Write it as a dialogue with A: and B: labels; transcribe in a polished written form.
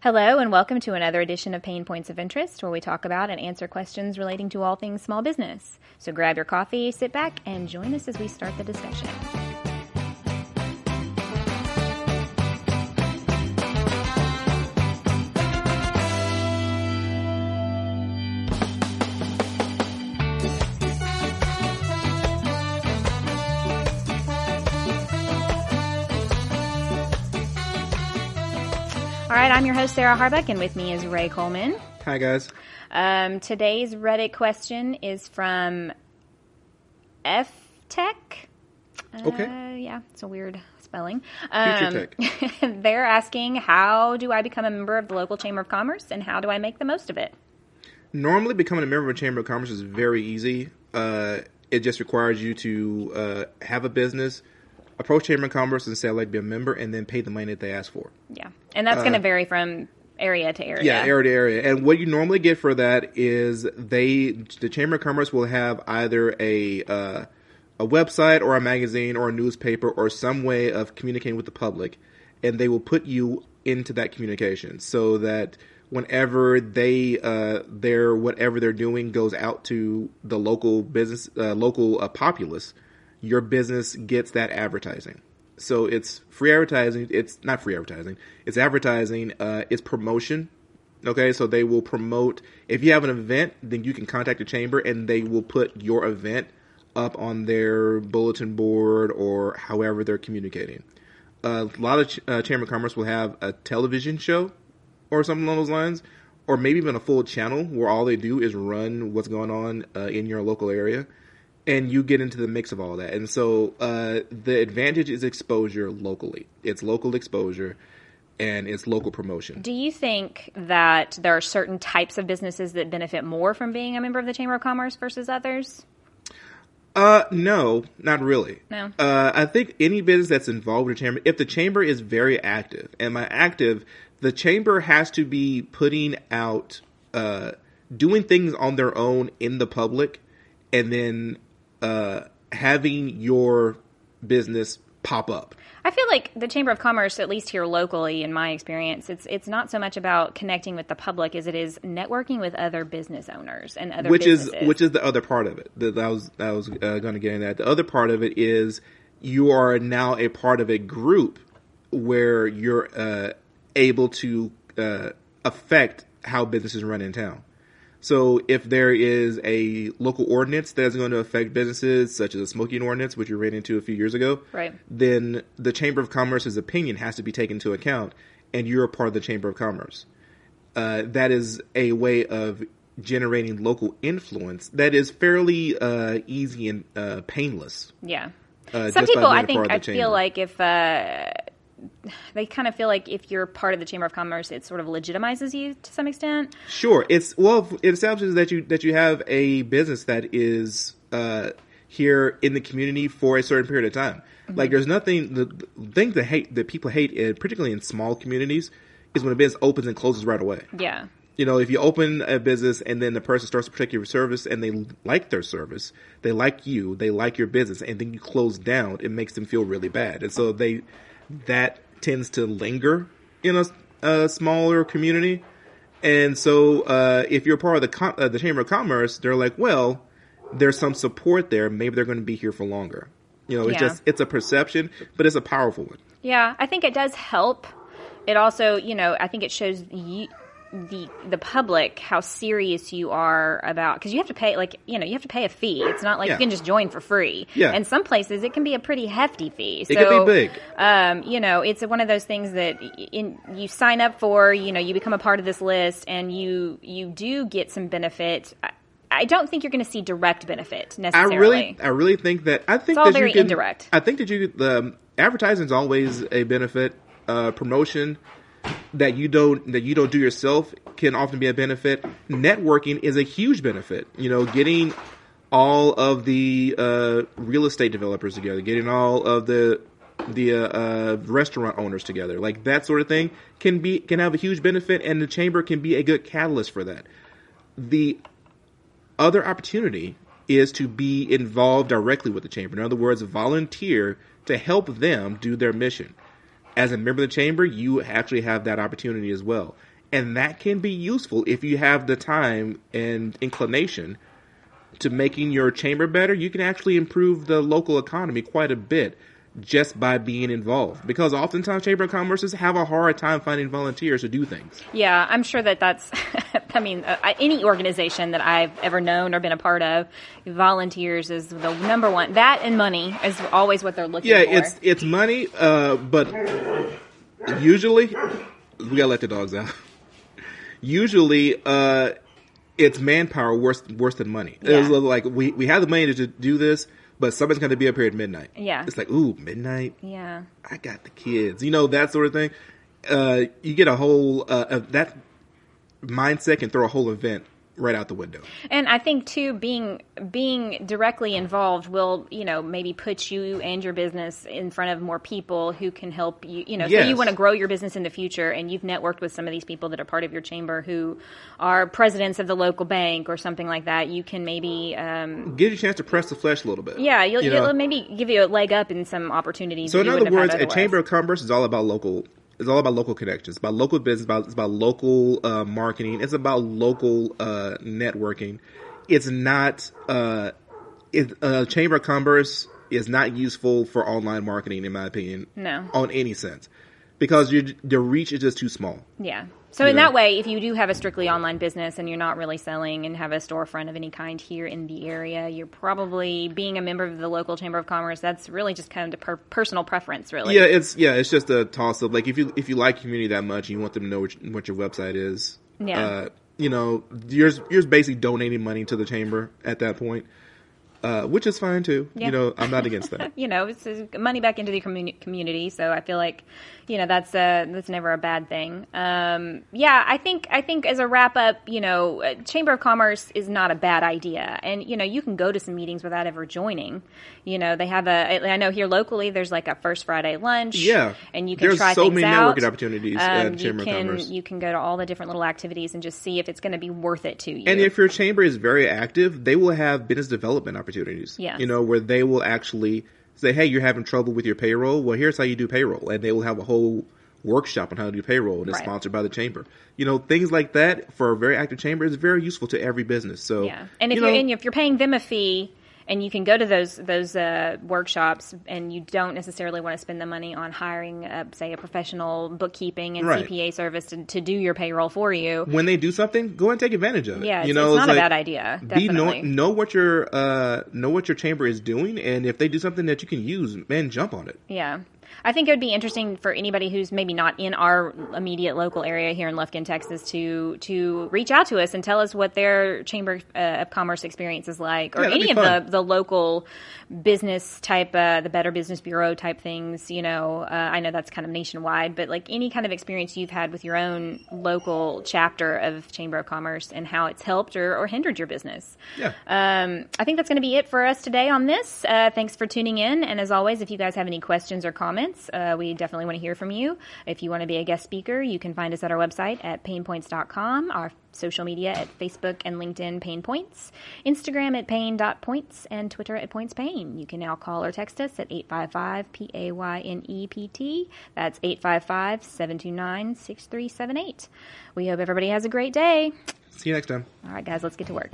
A: Hello and welcome to another edition of PaynePoints of Interest, where we talk about and answer questions relating to all things small business. So grab your coffee, sit back, and join us as we start the discussion. All right, I'm your host, Sarah Harbuck, and with me is Ray Coleman.
B: Hi, guys.
A: Today's Reddit question is from F-Tech.
B: Okay.
A: Yeah, it's a weird spelling.
B: Future Tech.
A: They're asking, how do I become a member of the local Chamber of Commerce, and how do I make the most of it?
B: Normally, becoming a member of a Chamber of Commerce is very easy. It just requires you to have a business, approach Chamber of Commerce and say, I'd like to be a member, and then pay the money that they ask for.
A: Yeah, and that's going to vary from area to area.
B: Yeah, area to area. And what you normally get for that is the Chamber of Commerce will have either a website or a magazine or a newspaper or some way of communicating with the public, and they will put you into that communication so that whenever whatever they're doing goes out to the local business, local populace, your business gets that advertising. So it's free advertising. It's not free advertising. It's advertising. It's promotion. Okay, so they will promote. If you have an event, then you can contact the chamber and they will put your event up on their bulletin board or however they're communicating. A lot of Chamber of Commerce will have a television show or something along those lines, or maybe even a full channel where all they do is run what's going on in your local area. And you get into the mix of all that. And so the advantage is exposure locally. It's local exposure and it's local promotion.
A: Do you think that there are certain types of businesses that benefit more from being a member of the Chamber of Commerce versus others?
B: No, not really.
A: No.
B: I think any business that's involved with the chamber, if the chamber is very active, and by active, the chamber has to be putting out, doing things on their own in the public, and then having your business pop up.
A: I feel like the Chamber of Commerce, at least here locally, in my experience, it's not so much about connecting with the public as it is networking with other business owners and other businesses.
B: Which is the other part of it. That I was going to get into that. The other part of it is you are now a part of a group where you're able to affect how businesses run in town. So if there is a local ordinance that's going to affect businesses, such as a smoking ordinance, which we ran into a few years ago,
A: right,
B: then the Chamber of Commerce's opinion has to be taken into account, and you're a part of the Chamber of Commerce. That is a way of generating local influence that is fairly easy and painless.
A: Yeah. Some people, I feel like if they kind of feel like if you're part of the Chamber of Commerce, it sort of legitimizes you to some extent.
B: Sure. It establishes that you have a business that is here in the community for a certain period of time. Mm-hmm. Like there's nothing, the thing that people hate, particularly in small communities, is when a business opens and closes right away.
A: Yeah.
B: You know, if you open a business and then the person starts to protect your service and they like their service, they like you, they like your business, and then you close down, it makes them feel really bad. And so that tends to linger in a smaller community. And so if you're part of the Chamber of Commerce, they're like, well, there's some support there. Maybe they're going to be here for longer. You know, it's a perception, but it's a powerful one.
A: Yeah, I think it does help. It also, I think it shows the public how serious you are about, because you have to pay, you have to pay a fee. It's not like you can just join for free.
B: Yeah.
A: And some places it can be a pretty hefty fee.
B: It can be big.
A: It's one of those things that you sign up for, you become a part of this list and you do get some benefit. I don't think you're going to see direct benefit necessarily.
B: I really think that,
A: it's all very indirect.
B: I think that the advertising is always a benefit. Promotion that you don't do yourself can often be a benefit. Networking is a huge benefit. Getting all of the real estate developers together, getting all of the restaurant owners together, like that sort of thing can have a huge benefit, and the chamber can be a good catalyst for that. The other opportunity is to be involved directly with the chamber. In other words, volunteer to help them do their mission. As a member of the chamber, you actually have that opportunity as well. And that can be useful if you have the time and inclination to making your chamber better. You can actually improve the local economy quite a bit just by being involved. Because oftentimes chamber of commerces have a hard time finding volunteers to do things.
A: Yeah, I'm sure that's, I mean, any organization that I've ever known or been a part of, volunteers is the number one. That and money is always what they're looking for.
B: Yeah, it's money, but usually, we gotta let the dogs out. Usually, it's manpower worse than money. Yeah. It's like we have the money to do this, but somebody's going to be up here at midnight.
A: Yeah.
B: It's like, ooh, midnight?
A: Yeah.
B: I got the kids. You know, that sort of thing. You get a whole, that mindset can throw a whole event right out the window.
A: And I think, too, being directly involved will, maybe put you and your business in front of more people who can help you,
B: Yes.
A: Say you want to grow your business in the future and you've networked with some of these people that are part of your chamber who are presidents of the local bank or something like that. You can maybe
B: give you a chance to press the flesh a little bit.
A: Yeah, it'll maybe give you a leg up in some opportunities.
B: So in other words, a chamber of commerce is all about local. It's all about local connections. It's about local business. It's about local marketing. It's about local networking. It's not. A chamber of commerce is not useful for online marketing, in my opinion.
A: No.
B: On any sense, because the reach is just too small.
A: Yeah. So in that way, if you do have a strictly online business and you're not really selling and have a storefront of any kind here in the area, you're probably being a member of the local chamber of commerce. That's really just kind of personal preference, really.
B: Yeah, it's just a toss up. Like if you like community that much, and you want them to know what your website is.
A: Yeah.
B: You're basically donating money to the chamber at that point. Which is fine too.
A: Yeah.
B: I'm not against that.
A: It's money back into the community. So I feel like, that's never a bad thing. I think as a wrap up, Chamber of Commerce is not a bad idea. And, you can go to some meetings without ever joining. They have I know here locally, there's like a First Friday lunch.
B: Yeah.
A: And you can try things out.
B: There's so many networking opportunities at Chamber of Commerce.
A: You can go to all the different little activities and just see if it's going to be worth it to you.
B: And if your chamber is very active, they will have business development opportunities.
A: Yes.
B: Where they will actually say, hey, you're having trouble with your payroll. Well, here's how you do payroll. And they will have a whole workshop on how to do payroll. And it's sponsored by the chamber. Things like that for a very active chamber is very useful to every business. So,
A: yeah. And if you're paying them a fee, and you can go to those workshops, and you don't necessarily want to spend the money on hiring, say, a professional bookkeeping and CPA service to do your payroll for you.
B: When they do something, go and take advantage of it.
A: Yeah, it's not a bad idea. Definitely.
B: Know what your chamber is doing, and if they do something that you can use, man, jump on it.
A: Yeah. I think it would be interesting for anybody who's maybe not in our immediate local area here in Lufkin, Texas, to reach out to us and tell us what their Chamber of Commerce experience is like, or any of the local business type, the Better Business Bureau type things. I know that's kind of nationwide, but like any kind of experience you've had with your own local chapter of Chamber of Commerce and how it's helped or hindered your business.
B: Yeah.
A: I think that's going to be it for us today on this. Thanks for tuning in. And as always, if you guys have any questions or comments, we definitely want to hear from you. If you want to be a guest speaker, you can find us at our website at PaynePoints.com, our social media at Facebook and LinkedIn PaynePoints, Instagram at Payne.points, and Twitter at PointsPayne. You can now call or text us at 855-PAYNEPT. That's 855-729-6378. We hope everybody has a great day.
B: See you next time.
A: All right, guys, let's get to work.